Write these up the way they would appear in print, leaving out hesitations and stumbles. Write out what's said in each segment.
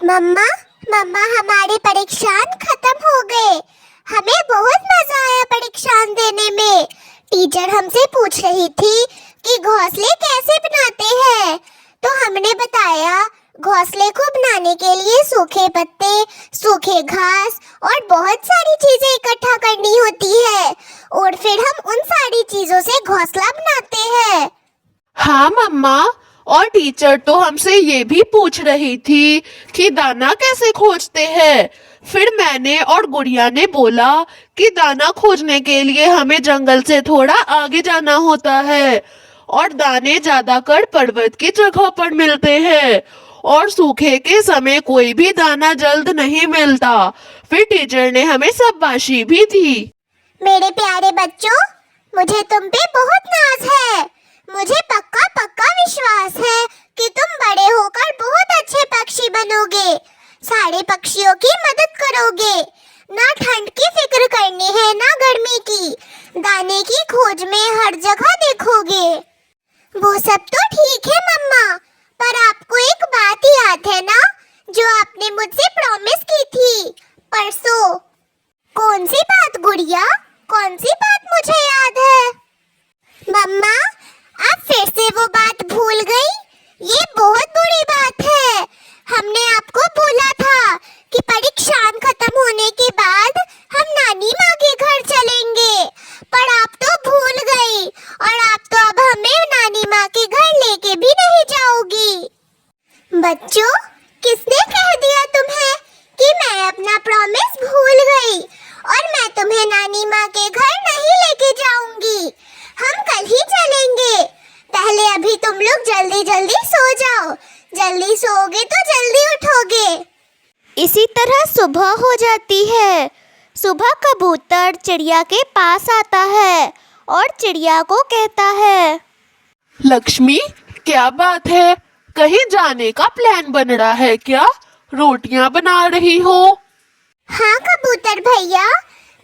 मम्मा मम्मा हमारे परीक्षान खत्म हो गए। हमें बहुत मजा आया परीक्षान देने में। टीचर हमसे पूछ रही थी कि घोंसले कैसे बनाते हैं, तो हमने बताया घोंसले को बनाने के लिए सूखे पत्ते, सूखे घास और बहुत सारी चीजें इकट्ठा करनी होती है और फिर हम उन सारी चीजों से घोंसला बनाते हैं। हाँ मम्मा, और टीचर तो हमसे ये भी पूछ रही थी कि दाना कैसे खोजते हैं। फिर मैंने और गुड़िया ने बोला कि दाना खोजने के लिए हमें जंगल से थोड़ा आगे जाना होता है और दाने ज्यादातर पर्वत की जगह पर मिलते हैं और सूखे के समय कोई भी दाना जल्द नहीं मिलता। फिर टीचर ने हमें शाबाशी भी दी। मेरे प्यारे बच्चों, मुझे तुम पे बहुत नाज है। मुझे पक्का पक्का विश्वास है कि तुम बड़े होकर बहुत अच्छे पक्षी बनोगे, सारे पक्षियों की मदद करोगे। ना ठंड की फिक्र करनी है ना गर्मी की, दाने की खोज में हर जगह देखोगे। वो सब तो ठीक है मम्मा, पर आपको एक बात याद है ना, जो आपने मुझसे प्रॉमिस की थी परसों? कौन सी बात गुड़िया, कौन सी बात मुझे याद है? मम्मा, आप फिर से वो बात भूल गई? ये बहुत बुरी बात है। हमने आपको बोला था कि परीक्षान खत्म होने के बाद हम नानी माँ के घर चलेंगे, पर आप तो भूल गई और आप तो अब हमें नानी माँ के घर लेके भी नहीं जाओगी। बच्चों, किसने कह दिया तुम्हें कि मैं अपना प्रॉमिस भूल गई और मैं तुम्हें नानी माँ के घर नहीं लेके जाऊंगी? हम कल ही चलेंगे। पहले अभी तुम लोग जल्दी जल्दी सो जाओ, जल्दी सोओगे तो जल्दी उठोगे। इसी तरह सुबह हो जाती है। सुबह कबूतर चिड़िया के पास आता है और चिड़िया को कहता है, लक्ष्मी, क्या बात है? कहीं जाने का प्लान बन रहा है क्या? रोटियां बना रही हो? हाँ कबूतर भैया,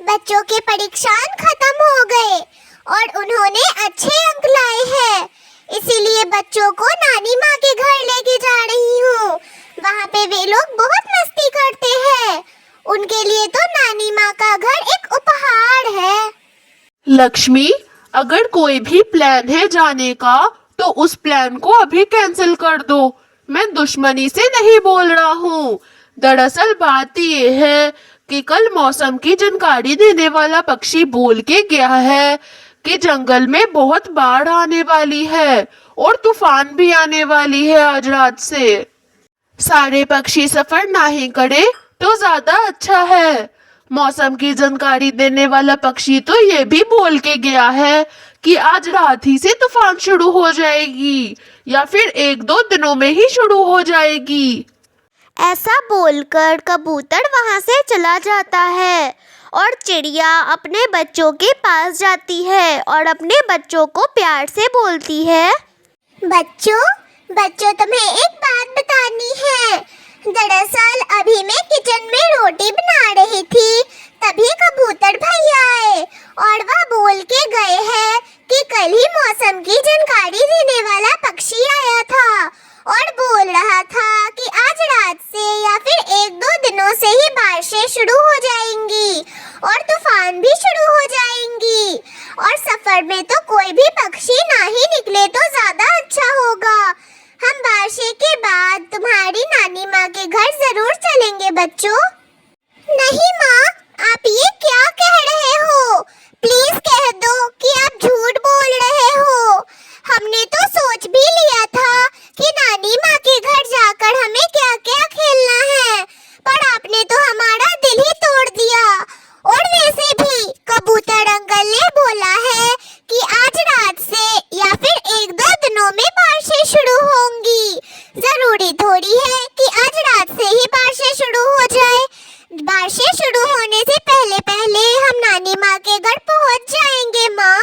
बच्चों के परीक्षान खत्म हो गए और उन्होंने अच्छे अंक लाए हैं, इसीलिए बच्चों को नानी माँ के घर लेके जा रही हूँ। वहाँ पे वे लोग बहुत मस्ती करते हैं। उनके लिए तो नानी माँ का घर एक उपहार है। लक्ष्मी, अगर कोई भी प्लान है जाने का तो उस प्लान को अभी कैंसिल कर दो। मैं दुश्मनी से नहीं बोल रहा हूँ। दरअसल बात ये है कि कल मौसम की जानकारी देने वाला पक्षी बोल के गया है कि जंगल में बहुत बाढ़ आने वाली है और तूफान भी आने वाली है आज रात से। सारे पक्षी सफर ना ही करे तो ज्यादा अच्छा है। मौसम की जानकारी देने वाला पक्षी तो ये भी बोल के गया है कि आज रात ही से तूफान शुरू हो जाएगी या फिर 1-2 दिनों में ही शुरू हो जाएगी। ऐसा बोलकर कबूतर वहाँ से चला जाता है और चिड़िया अपने बच्चों के पास जाती है और अपने बच्चों को प्यार से बोलती है, बच्चों बच्चों तुम्हें एक बात बतानी है। दरअसल अभी मैं किचन में रोटी बना रही थी, तभी कबूतर भैया आए और वह बोल के गए हैं कि कल ही मौसम की जानकारी देने वाला पक्षी आया था और बोल रहा था कि आज रात से या फिर 1-2 दिनों से ही बारिशें शुरू हो जाएंगी और तूफान भी शुरू हो जाएंगी और सफर में तो कोई भी पक्षी ना ही निकले तो ज्यादा अच्छा होगा। हम बारिशें के बाद तुम्हारी नानी माँ के घर जरूर चलेंगे बच्चों। नहीं माँ, आप ये क्या कह रहे हो? प्लीज कह दो कि आप झूठ बोल रहे हो। हमने तो सोच भी लिया था कि नानी माँ के घर जाकर हमें क्या क्या खेलना है, पर आपने तो हमारा दिल ही तोड़ दिया। और वैसे भी कबूतर अंकल ने बोला है कि आज रात से या फिर 1-2 दिनों में बारिशें शुरू होंगी। जरूरी थोड़ी है कि आज रात से ही बारिशें शुरू हो जाए। बारिशें शुरू होने से पहले पहले हम नानी माँ के घर पहुँच जाएंगे माँ।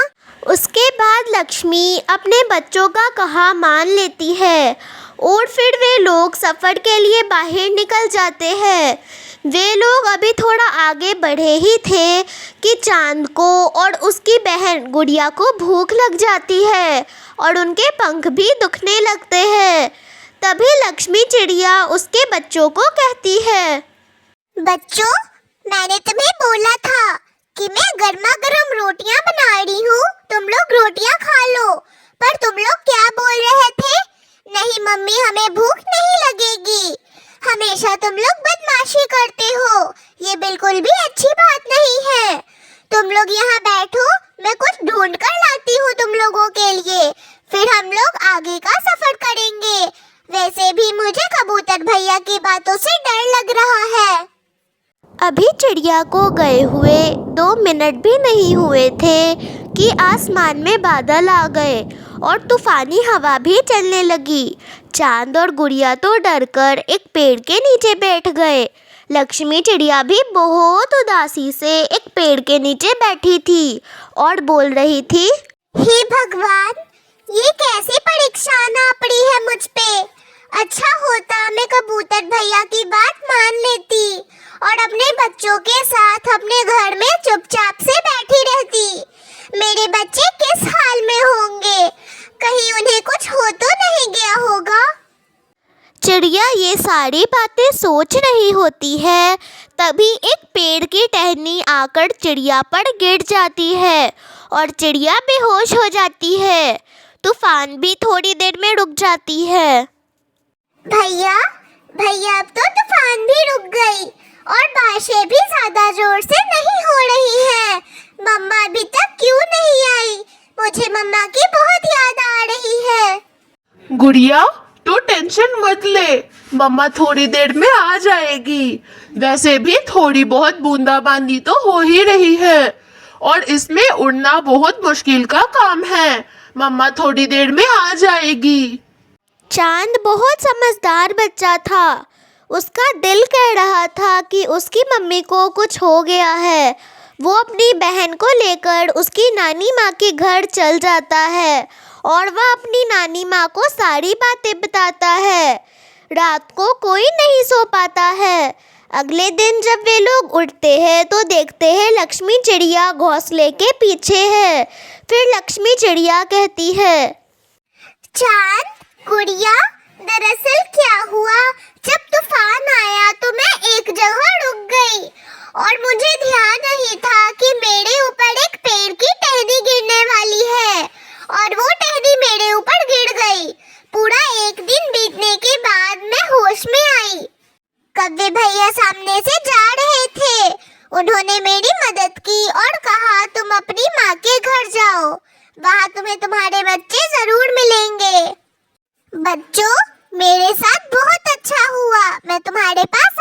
उसके बाद लक्ष्मी अपने बच्चों का कहा मान लेती है और फिर वे लोग सफर के लिए बाहर निकल जाते हैं। वे लोग अभी थोड़ा आगे बढ़े ही थे कि चांद को और उसकी बहन गुड़िया को भूख लग जाती है और उनके पंख भी दुखने लगते हैं। तभी लक्ष्मी चिड़िया उसके बच्चों को कहती है, बच्चों, मैंने तुम्हें बोला था कि मैं गर्मा गर्म रोटियां बना रही हूँ, तुम लोग रोटियां खा लो। पर तुम लोग क्या बोल रहे थे? नहीं मम्मी, हमें भूख नहीं लगेगी। हमेशा तुम लोग बदमाशी करते हो, ये बिल्कुल भी अच्छी बात नहीं है। तुम लोग यहाँ बैठो, मैं कुछ ढूंढ कर लाती हूँ तुम लोगों के लिए, फिर हम लोग आगे का सफर करेंगे। वैसे भी मुझे कबूतर भैया की बातों से डर लग रहा है। अभी चिड़िया को गए हुए 2 मिनट भी नहीं हुए थे कि आसमान में बादल आ गए और तूफानी हवा भी चलने लगी। चांद और गुड़िया तो डरकर एक पेड़ के नीचे बैठ गए। लक्ष्मी चिड़िया भी बहुत उदासी से एक पेड़ के नीचे बैठी थी और बोल रही थी, हे भगवान, ये कैसी परीक्षा आ पड़ी है मुझ पे। अच्छा होता मैं कबूतर भैया की बात मान लेती और अपने बच्चों के साथ अपने घर में चुपचाप से बैठी रहती। मेरे बच्चे किस हाल में होंगे? कहीं उन्हें कुछ हो तो नहीं गया होगा? चिड़िया ये सारी बातें सोच रही होती है, तभी एक पेड़ की टहनी आकर चिड़िया पर गिर जाती है और चिड़िया बेहोश हो जाती है। तूफान भी थोड़ी देर में रुक जाती है। भैया, अब तो तूफान भी रुक गई और बारिशें भी ज्यादा जोर से नहीं हो रही है। मम्मा अभी तक क्यों नहीं आई? मुझे मम्मा की बहुत याद आ रही है। गुड़िया, तो टेंशन मत ले, मम्मा थोड़ी देर में आ जाएगी। वैसे भी थोड़ी बहुत बूंदाबांदी तो हो ही रही है और इसमें उड़ना बहुत मुश्किल का काम है। मम्मा थोड़ी देर में आ जाएगी। चांद बहुत समझदार बच्चा था। उसका दिल कह रहा था कि उसकी मम्मी को कुछ हो गया है। वो अपनी बहन को लेकर उसकी नानी माँ के घर चल जाता है और वह अपनी नानी माँ को सारी बातें बताता है। रात को कोई नहीं सो पाता है। अगले दिन जब वे लोग उठते हैं तो देखते हैं लक्ष्मी चिड़िया घोंसले के पीछे है। फिर लक्ष्मी चिड़िया कहती है, चांद, गुड़िया, दरअसल क्या हुआ, जब तूफान आया तो मैं एक जगह रुक गई और मुझे ध्यान नहीं था कि मेरे ऊपर एक पेड़ की टहनी गिरने वाली है और वो टहनी मेरे ऊपर गिर गई। पूरा एक दिन बीतने के बाद मैं होश में आई। कव्वे भैया सामने से जा रहे थे। उन्होंने मेरी मदद की और कहा, तुम अपनी माँ के घर जाओ, वहाँ तुम्हें तुम्हारे बच्चे जरूर मिलेंगे। बच्चों, मेरे साथ बहुत अच्छा हुआ। मैं तुम्हारे पास